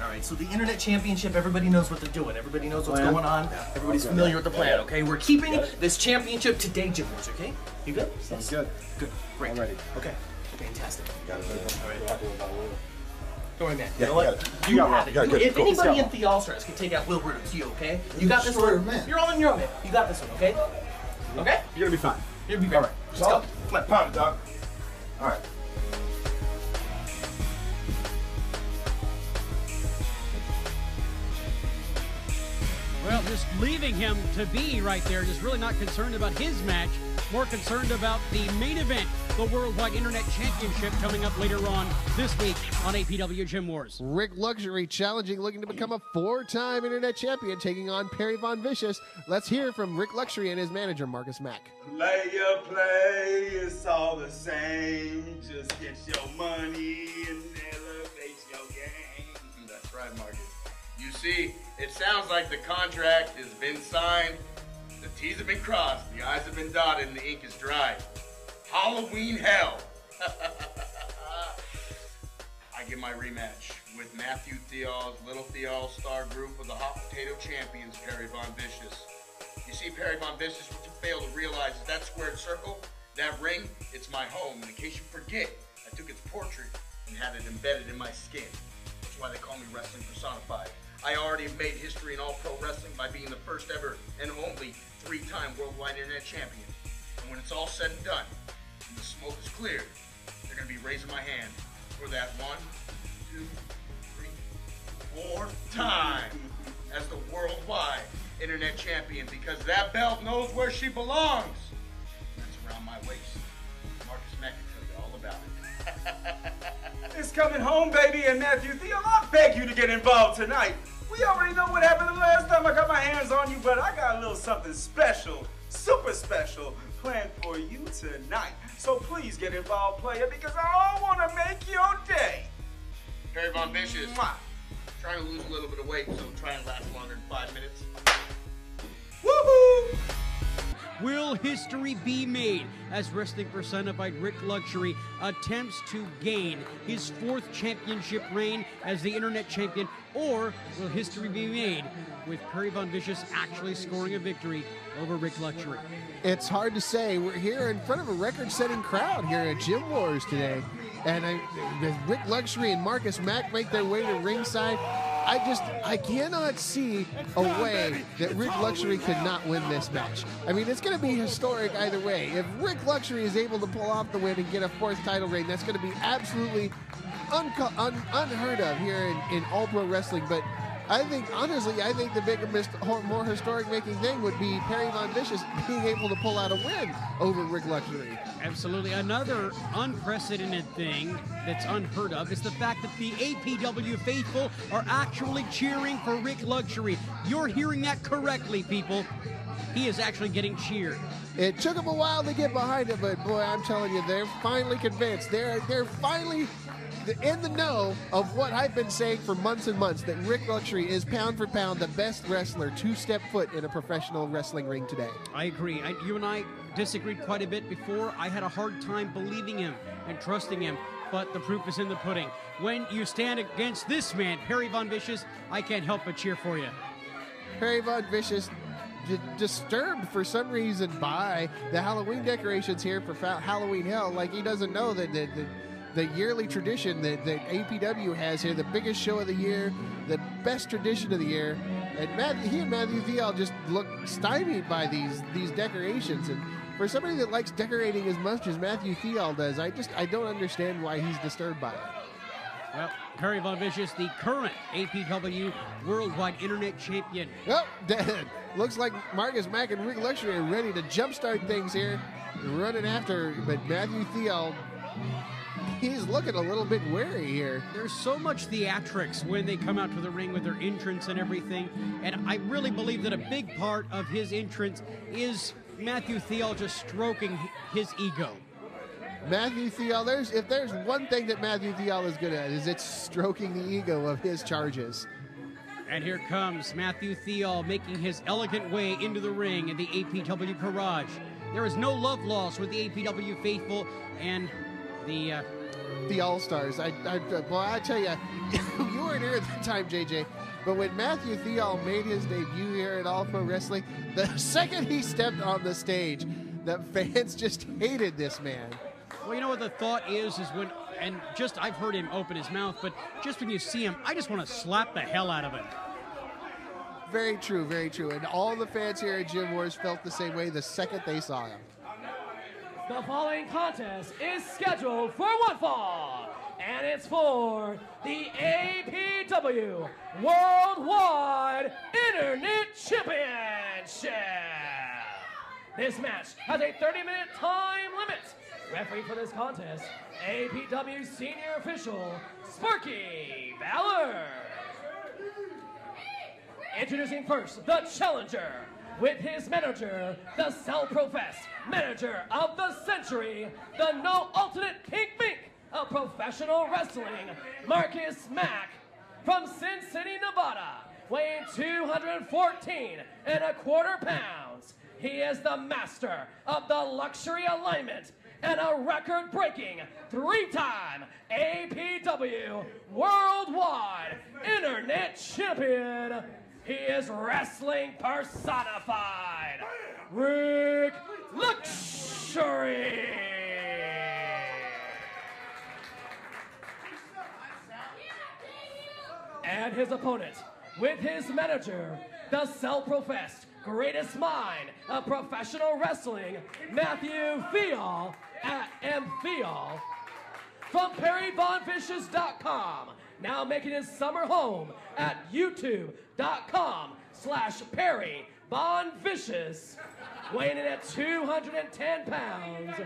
All right, so the Internet Championship, everybody knows what they're doing. Everybody knows what's going on. Everybody's familiar with the plan, okay? We're keeping this championship today, Gym Wars, okay? You good? Sounds good. Good. Great. I'm ready. Okay. Fantastic. Got it. All right. Don't worry, man. Yeah, you know what? you got it. If anybody in Theall stress can take out Wilbur, it's you, okay? You got this one. Man. You're on your own, man. You got this one, okay? Okay? You're gonna be fine. You're gonna be great. All right. Let's go. Come on, pound it, dog. All right. Well, just leaving him to be right there, just really not concerned about his match, more concerned about the main event, the Worldwide Internet Championship coming up later on this week on APW Gym Wars. Rick Luxury challenging, looking to become a 4-time Internet champion, taking on Perry Von Vicious. Let's hear from Rick Luxury and his manager, Marcus Mack. Play, it's all the same. Just get your money and elevate your game. That's right, Marcus. You see, it sounds like the contract has been signed, the T's have been crossed, the I's have been dotted, and the ink is dry. Halloween hell. I get my rematch with Matthew Theall's Little Theall Star Group of the Hot Potato Champions, Perry Von Vicious. You see, Perry Von Vicious, what you fail to realize is that squared circle, that ring, it's my home. And in case you forget, I took its portrait and had it embedded in my skin. That's why they call me Wrestling Personified. I already have made history in all pro wrestling by being the first ever and only 3-time worldwide internet champion. And when it's all said and done, and the smoke is cleared, they're gonna be raising my hand for that 1, 2, 3, 4th time as the worldwide internet champion, because that belt knows where she belongs. That's around my waist. Marcus Mack can tell you all about it. It's coming home, baby, and Matthew Theall, I beg you to get involved tonight. We already know what happened the last time I got my hands on you, but I got a little something special, super special, planned for you tonight. So please get involved, player, because I want to make your day. Perry Von Vicious, trying to lose a little bit of weight, so try and last longer than 5 minutes. Woohoo! Will history be made as Wrestling Personified Rick Luxury attempts to gain his 4th championship reign as the Internet Champion, or will history be made with Perry Von Vicious actually scoring a victory over Rick Luxury? It's hard to say. We're here in front of a record-setting crowd here at Gym Wars today. And as Rick Luxury and Marcus Mack make their way to ringside, I cannot see a way that Rick Luxury could not win this match. I mean, it's going to be historic either way. If Rick Luxury is able to pull off the win and get a 4th title reign, that's going to be absolutely unheard of here in all pro wrestling. But honestly, I think the bigger, more historic-making thing would be Perry Von Vicious being able to pull out a win over Rick Luxury. Absolutely. Another unprecedented thing that's unheard of is the fact that the APW faithful are actually cheering for Rick Luxury. You're hearing that correctly, people. He is actually getting cheered. It took them a while to get behind it, but boy, I'm telling you, they're finally convinced. They're finally in the know of what I've been saying for months and months, that Rick Luxury is pound for pound the best wrestler to step foot in a professional wrestling ring today. I agree. You and I disagreed quite a bit before. I had a hard time believing him and trusting him, but the proof is in the pudding. When you stand against this man, Perry Von Vicious, I can't help but cheer for you. Perry Von Vicious, disturbed for some reason by the Halloween decorations here for Halloween Hell, like he doesn't know that the yearly tradition that APW has here, the biggest show of the year, the best tradition of the year. And he and Matthew Theall just look stymied by these decorations. And for somebody that likes decorating as much as Matthew Theall does, I don't understand why he's disturbed by it. Well, Perry Von Vicious, the current APW Worldwide Internet Champion. Well, looks like Marcus Mack and Rick Luxury are ready to jumpstart things here, running after, but Matthew Theall, he's looking a little bit wary here. There's so much theatrics when they come out to the ring with their entrance and everything, and I really believe that a big part of his entrance is Matthew Theall just stroking his ego. Matthew Theall, if there's one thing that Matthew Theall is good at, is it's stroking the ego of his charges. And here comes Matthew Theall making his elegant way into the ring in the APW garage. There is no love lost with the APW faithful, and the the All-Stars. Well, I tell you, you weren't here at the time, JJ, but when Matthew Theall made his debut here at All Pro Wrestling, the second he stepped on the stage, the fans just hated this man. Well, you know what the thought is when, and just I've heard him open his mouth, but just when you see him, I just want to slap the hell out of him. Very true, very true. And all the fans here at Gym Wars felt the same way the second they saw him. The following contest is scheduled for one fall, and it's for the APW Worldwide Internet Championship. This match has a 30-minute time limit. Referee for this contest, APW Senior Official, Sparky Ballard. Introducing first, the challenger, with his manager, the self-professed Manager of the Century, the no alternate pink mink of professional wrestling, Marcus Mack, from Sin City, Nevada, weighing 214.25 pounds. He is the master of the luxury alignment and a record-breaking 3-time APW Worldwide Internet Champion. He is wrestling personified, Rick Luxury. And his opponent, with his manager, the self-professed greatest mind of professional wrestling, Matthew Theall, at Theall, from PerryVonVicious.com, now making his summer home at YouTube.com/PerryVonVicious, weighing in at 210 pounds.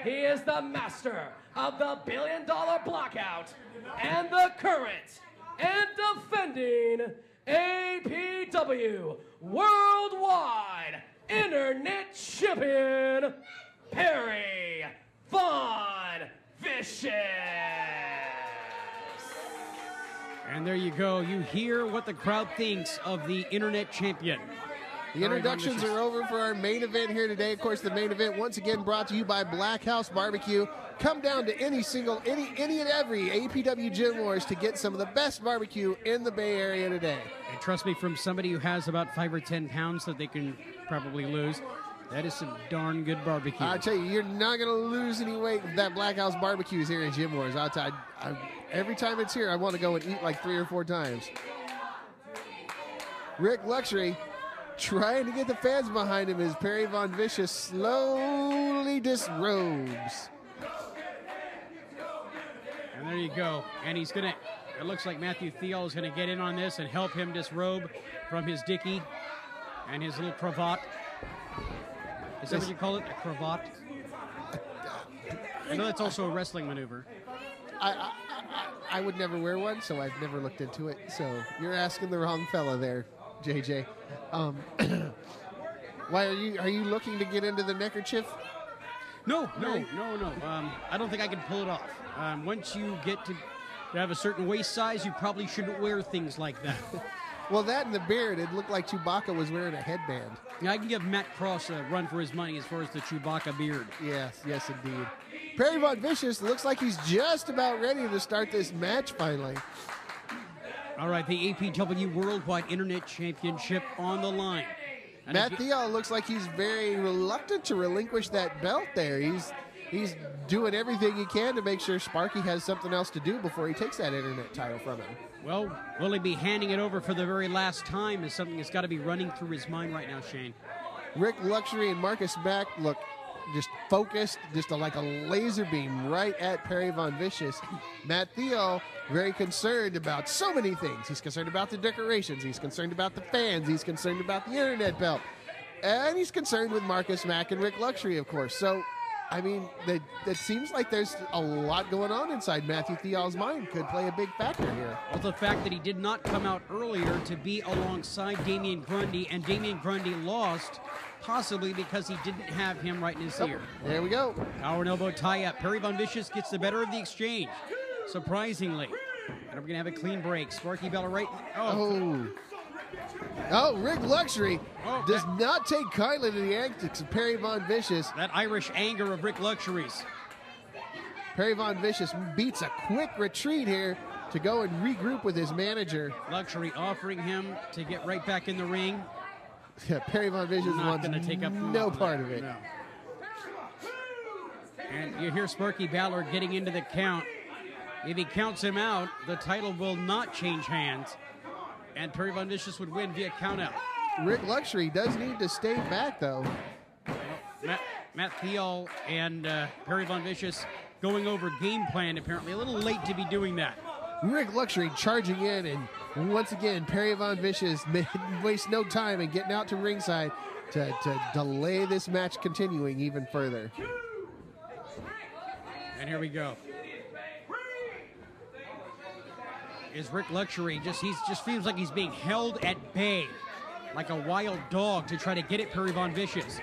He is the master of the $1 Billion Blackout and the current and defending APW Worldwide Internet Champion, Perry Von Vicious. And there you go. You hear what the crowd thinks of the Internet Champion. The introductions are over for our main event here today. Of course, the main event, once again, brought to you by Black House Barbecue. Come down to any and every APW Gym Wars to get some of the best barbecue in the Bay Area today. And trust me, from somebody who has about 5 or 10 pounds that they can probably lose, that is some darn good barbecue. I tell you, you're not going to lose any weight with that Black House Barbecue here in Gym Wars. Every time it's here, I want to go and eat like 3 or 4 times. Rick Luxury trying to get the fans behind him as Perry Von Vicious slowly disrobes. And there you go. And he's going to, it looks like Matthew Theall is going to get in on this and help him disrobe from his dicky and his little cravat. Is that what you call it, a cravat? I know that's also a wrestling maneuver. I would never wear one, so I've never looked into it. So you're asking the wrong fella there, JJ. Why are you looking to get into the neckerchief? No. I don't think I can pull it off. Once you get to have a certain waist size, you probably shouldn't wear things like that. Well, that and the beard, it looked like Chewbacca was wearing a headband. Yeah, I can give Matt Cross a run for his money as far as the Chewbacca beard. Yes, indeed. Perry Von Vicious looks like he's just about ready to start this match finally. All right, the APW Worldwide Internet Championship on the line. And Matt Theall looks like he's very reluctant to relinquish that belt there. He's doing everything he can to make sure Sparky has something else to do before he takes that internet title from him. Well, will he be handing it over for the very last time is something that's got to be running through his mind right now, Shane. Rick Luxury and Marcus Mack look just focused, just like a laser beam right at Perry Von Vicious. Matt Theall, very concerned about so many things. He's concerned about the decorations. He's concerned about the fans. He's concerned about the internet belt. And he's concerned with Marcus Mack and Rick Luxury, of course. So, I mean, it seems like there's a lot going on inside Matthew Theall's mind. Could play a big factor here. Well, the fact that he did not come out earlier to be alongside Damian Grundy, and Damian Grundy lost, possibly because he didn't have him right in his ear. There we go. Power and elbow tie-up. Perry Von Vicious gets the better of the exchange, surprisingly. And we're going to have a clean break. Sparky Bella right. Oh, Rick Luxury does not take kindly to the antics of Perry Von Vicious. That Irish anger of Rick Luxury's. Perry Von Vicious beats a quick retreat here to go and regroup with his manager. Luxury offering him to get right back in the ring. Yeah, Perry Von Vicious Not wants going to take up no part of it. No. And you hear Sparky Ballard getting into the count. If he counts him out, the title will not change hands. And Perry Von Vicious would win via countout. Rick Luxury does need to stay back, though. Well, Matt Theall and Perry Von Vicious going over game plan, apparently. A little late to be doing that. Rick Luxury charging in, and once again, Perry Von Vicious waste no time in getting out to ringside to delay this match continuing even further. And here we go. Is Rick Luxury he just feels like he's being held at bay, like a wild dog to try to get at Perry Von Vicious.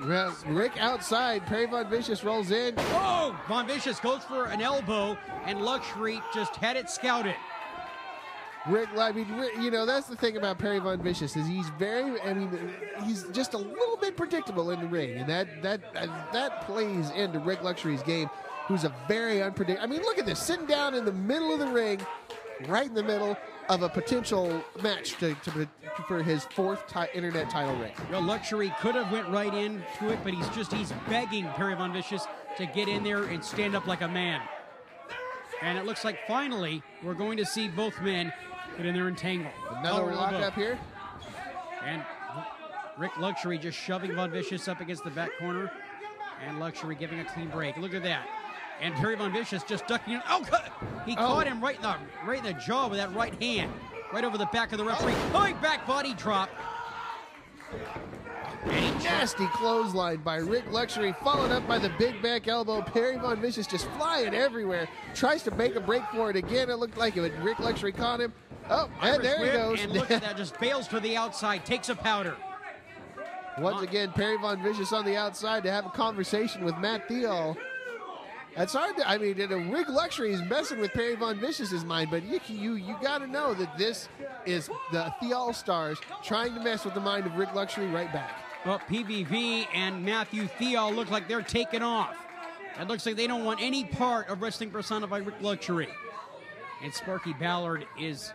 Well, Rick outside, Perry Von Vicious rolls in. Oh, Von Vicious goes for an elbow, and Luxury just had it scouted. Rick, you know, that's the thing about Perry Von Vicious is he's he's just a little bit predictable in the ring, and that plays into Rick Luxury's game, who's a very unpredictable. I mean, look at this, sitting down in the middle of the ring, right in the middle of a potential match for his fourth internet title ring. Well, Luxury could have went right into it, but he's begging Perry Von Vicious to get in there and stand up like a man. And it looks like finally we're going to see both men get in there and tangle. Another lock up here. And Rick Luxury just shoving Von Vicious up against the back corner, and Luxury giving a clean break. Look at that. And Perry Von Vicious just ducking in. Oh, he caught him right in the jaw with that right hand, right over the back of the referee. Oh, back body drop. Nasty clothesline by Rick Luxury, followed up by the big back elbow. Perry Von Vicious just flying everywhere. Tries to make a break for it again. It looked like it. Rick Luxury caught him. Oh, and there he goes. And look at that, just bails to the outside, takes a powder. Once again, Perry Von Vicious on the outside to have a conversation with Matt Theall. It's hard to, I mean, Rick Luxury is messing with Perry Von Vicious's mind, but you got to know that this is the Theall Stars trying to mess with the mind of Rick Luxury right back. Well, PVV and Matthew Theall look like they're taking off. It looks like they don't want any part of wrestling personified Rick Luxury. And Sparky Ballard is...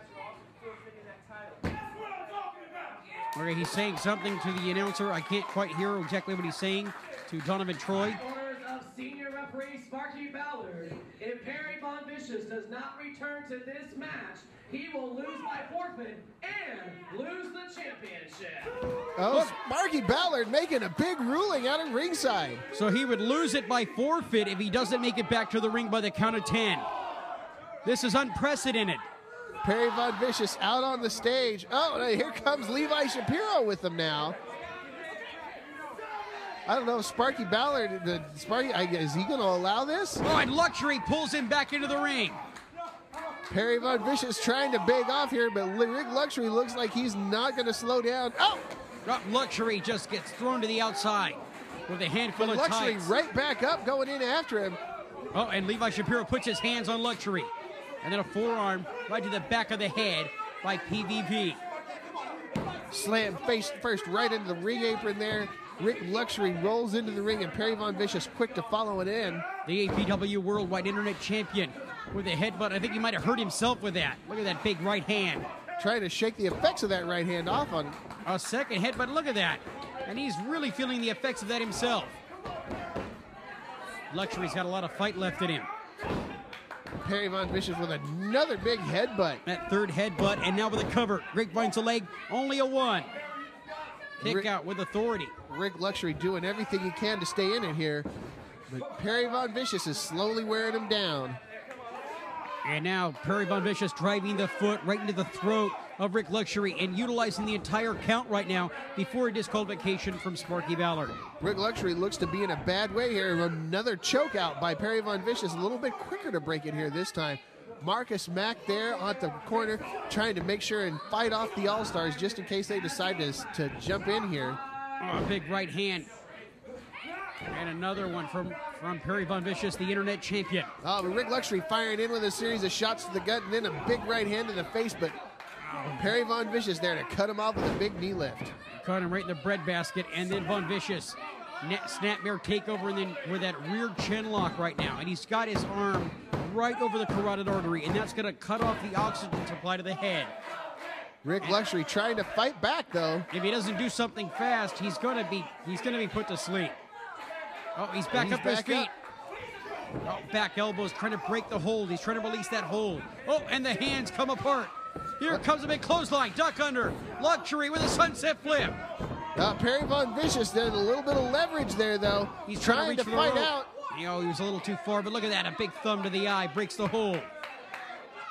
Okay, he's saying something to the announcer. I can't quite hear exactly what he's saying to Donovan Troy. Senior referee Sparky Ballard. If Perry Von Vicious does not return to this match, he will lose by forfeit and lose the championship. Oh, Sparky Ballard making a big ruling out of ringside. So he would lose it by forfeit if he doesn't make it back to the ring by the count of 10. This is unprecedented. Perry Von Vicious out on the stage. Oh, here comes Levi Shapiro with them now. I don't know if Sparky Ballard, is he going to allow this? Oh, and Luxury pulls him back into the ring. Perry Von Vicious trying to beg off here, but Rick Luxury looks like he's not going to slow down. Oh! Luxury just gets thrown to the outside with a handful of Luxury tights. right back up, going in after him. Oh, and Levi Shapiro puts his hands on Luxury. And then a forearm right to the back of the head by PVP. Slam face first right into the ring apron there. Rick Luxury rolls into the ring, and Perry Von Vicious quick to follow it in. The APW Worldwide Internet Champion with a headbutt. I think he might have hurt himself with that. Look at that big right hand. Trying to shake the effects of that right hand off on him. A second headbutt, look at that. And he's really feeling the effects of that himself. Luxury's got a lot of fight left in him. Perry Von Vicious with another big headbutt. That third headbutt, and now with a cover. Grapevine's a leg, only a one. Kick out with authority. Rick Luxury doing everything he can to stay in it here. But Perry Von Vicious is slowly wearing him down. And now Perry Von Vicious driving the foot right into the throat of Rick Luxury and utilizing the entire count right now before a disqualification from Sparky Ballard. Rick Luxury looks to be in a bad way here. Another choke out by Perry Von Vicious. A little bit quicker to break it here this time. Marcus Mack there at the corner trying to make sure and fight off the All-Stars just in case they decide to jump in here. Oh, a big right hand. And another one from Perry Von Vicious, the Internet Champion. Oh, but Rick Luxury firing in with a series of shots to the gut and then a big right hand to the face, but Perry Von Vicious there to cut him off with a big knee lift. Caught him right in the breadbasket, and then Von Vicious snapmare takeover, and then with that rear chin lock right now. And he's got his arm right over the carotid artery, and that's going to cut off the oxygen supply to the head. Rick Luxury trying to fight back, though. If he doesn't do something fast, he's going to be put to sleep. Oh, he's back up his feet. Oh, back elbows trying to break the hold. He's trying to release that hold. Oh, and the hands come apart. Here comes a big clothesline, duck under. Luxury with a sunset flip. Perry Von Vicious did a little bit of leverage there, though. He's trying to fight out. You know, he was a little too far, but look at that. A big thumb to the eye breaks the hold.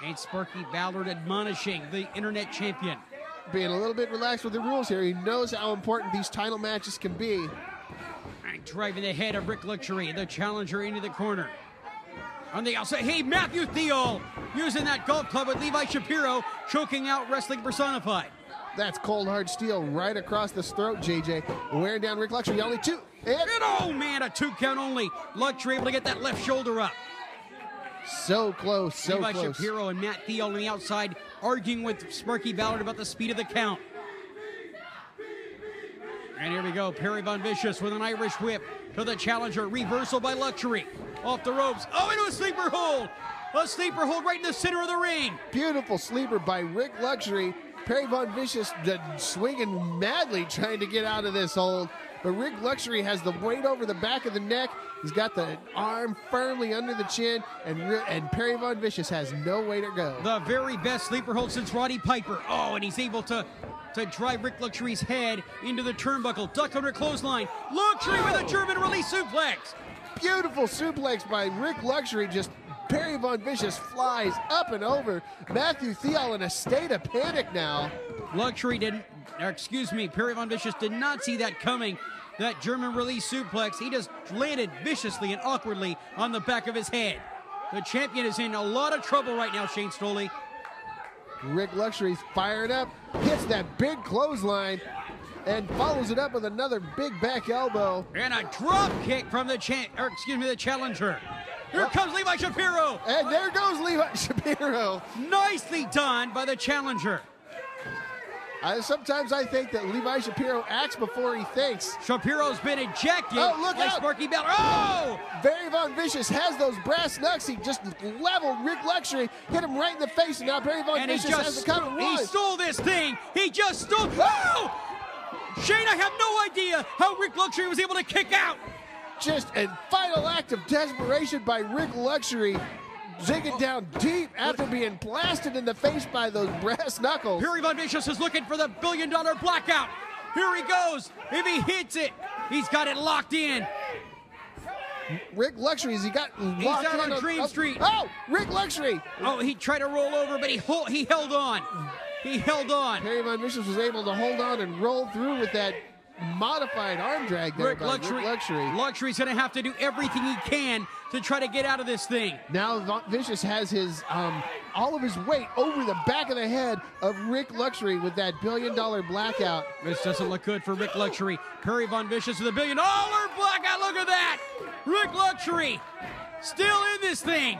And Sparky Ballard admonishing the internet champion. Being a little bit relaxed with the rules here. He knows how important these title matches can be. And driving the head of Rick Luxury, the challenger, into the corner. On the outside, hey, Matthew Theall using that golf club with Levi Shapiro, choking out Wrestling Personified. That's cold hard steel right across the throat, JJ. Wearing down Rick Luxury, only two. And oh man, a 2 count only. Luxury able to get that left shoulder up. So close, so Levi close. Shapiro and Matt Theall on the outside arguing with Sparky Ballard about the speed of the count. And here we go, Perry Von Vicious with an Irish whip to the challenger. Reversal by Luxury. Off the ropes. Oh, into a sleeper hold. A sleeper hold right in the center of the ring. Beautiful sleeper by Rick Luxury. Perry Von Vicious swinging madly trying to get out of this hold. But Rick Luxury has the weight over the back of the neck. He's got the arm firmly under the chin, and Perry Von Vicious has no way to go. The very best sleeper hold since Roddy Piper. Oh, and he's able to drive Rick Luxury's head into the turnbuckle. Duck under clothesline. Luxury with a German release suplex. Beautiful suplex by Rick Luxury. Just Perry Von Vicious flies up and over. Matthew Theall in a state of panic now. Perry Von Vicious did not see that coming. That German release suplex, he just landed viciously and awkwardly on the back of his head. The champion is in a lot of trouble right now, Shane Stoley. Rick Luxury's fired up, hits that big clothesline, and follows it up with another big back elbow. And a drop kick from the challenger. Here comes Levi Shapiro. And there goes Levi Shapiro. Nicely done by the challenger. Sometimes I think that Levi Shapiro acts before he thinks. Shapiro's been ejected by Sparky Ballard. Oh! Perry Von Vicious has those brass knucks. He just leveled Rick Luxury, hit him right in the face, and now Perry Von Vicious has the cover. He stole this thing. He just stole. Oh! Shane, I have no idea how Rick Luxury was able to kick out. Just a final act of desperation by Rick Luxury. Digging down deep after being blasted in the face by those brass knuckles. Perry Von Vicious is looking for the $1 billion blackout. Here he goes. If he hits it, he's got it locked in. Rick Luxury, he's out on Dream Street. Oh, Rick Luxury. Oh, he tried to roll over, but he held on. He held on. Perry Von Vicious was able to hold on and roll through with that modified arm drag there by Rick Luxury. Luxury's going to have to do everything he can to try to get out of this thing. Now Von Vicious has his all of his weight over the back of the head of Rick Luxury with that $1 billion blackout. This doesn't look good for Rick Luxury. Perry Von Vicious with a $1 billion blackout. Look at that. Rick Luxury still in this thing.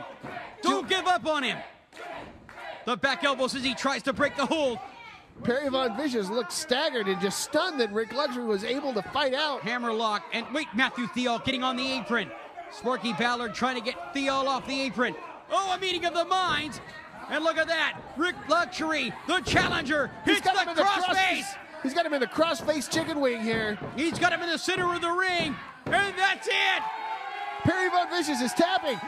Don't give up on him. The back elbows as he tries to break the hold. Perry Von Vicious looked staggered and just stunned that Rick Luxury was able to fight out. Hammerlock, and wait, Matthew Theall getting on the apron. Sparky Ballard trying to get Theall off the apron. Oh, a meeting of the minds. And look at that. Rick Luxury, the challenger, hits the crossface. He's got him in the crossface chicken wing here. He's got him in the center of the ring. And that's it. Perry Von Vicious is tapping.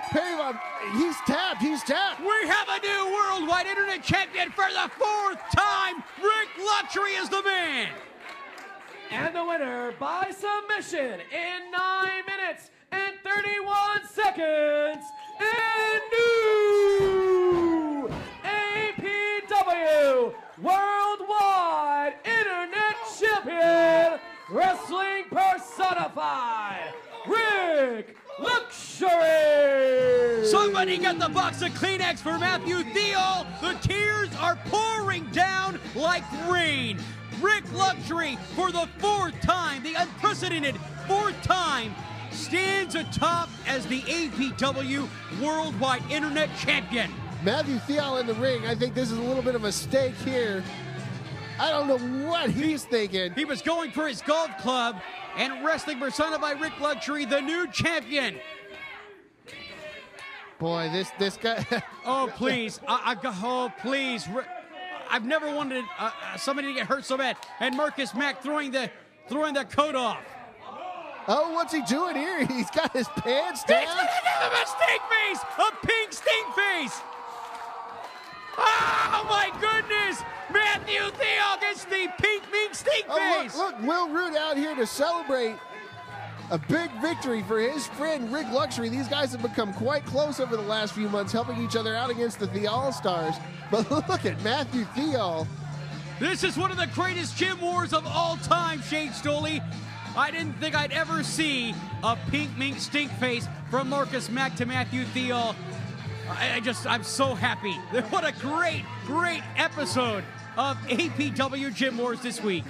He's tapped. We have a new worldwide internet champion for the 4th time. Rick Luxury is the man. And the winner by submission in 9 minutes and 31 seconds, and new APW Worldwide Internet Champion, Wrestling Personified, Rick Luxury! Somebody get the box of Kleenex for Matthew Theall. The tears are pouring down like rain. Rick Luxury, for the 4th time, the unprecedented 4th time, stands atop as the APW Worldwide Internet Champion. Matthew Theall in the ring. I think this is a little bit of a mistake here. I don't know what he's thinking. He was going for his golf club, and wrestling personified Rick Luxury, the new champion. Boy, this guy. Oh, please. Oh, please. I've never wanted somebody to get hurt so bad. And Marcus Mack throwing the coat off. Oh, what's he doing here? He's got his pants down. He's gonna give him a stink face! A pink stink face! Oh my goodness! Matthew Theall gets the pink stink face! Oh, look, Will Root out here to celebrate a big victory for his friend Rick Luxury. These guys have become quite close over the last few months, helping each other out against the Theall Stars. But look at Matthew Theall. This is one of the greatest gym wars of all time, Shane Stoley. I didn't think I'd ever see a pink mink stink face from Marcus Mack to Matthew Theall. I'm so happy. What a great episode of APW Gym Wars this week.